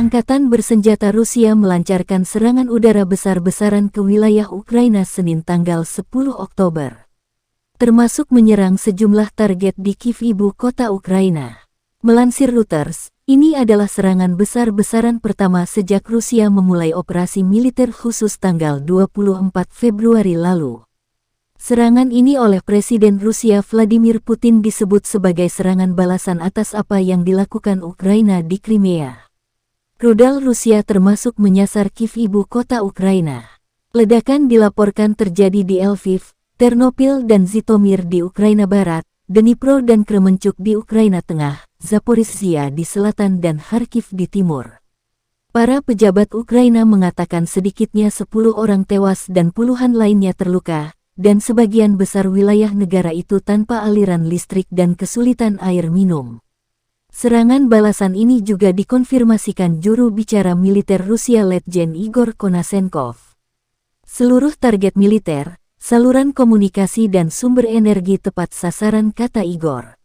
Angkatan bersenjata Rusia melancarkan serangan udara besar-besaran ke wilayah Ukraina Senin tanggal 10 Oktober. Termasuk menyerang sejumlah target di Kiev, ibu kota Ukraina. Melansir Reuters, ini adalah serangan besar-besaran pertama sejak Rusia memulai operasi militer khusus tanggal 24 Februari lalu. Serangan ini oleh Presiden Rusia Vladimir Putin disebut sebagai serangan balasan atas apa yang dilakukan Ukraina di Crimea. Rudal Rusia termasuk menyasar Kiev, ibu kota Ukraina. Ledakan dilaporkan terjadi di Lviv, Ternopil dan Zhytomyr di Ukraina Barat, Dnipro dan Kremenchuk di Ukraina Tengah, Zaporizhzhia di selatan dan Kharkiv di timur. Para pejabat Ukraina mengatakan sedikitnya 10 orang tewas dan puluhan lainnya terluka, dan sebagian besar wilayah negara itu tanpa aliran listrik dan kesulitan air minum. Serangan balasan ini juga dikonfirmasikan juru bicara militer Rusia Letjen Igor Konashenkov. Seluruh target militer, saluran komunikasi dan sumber energi tepat sasaran, kata Igor.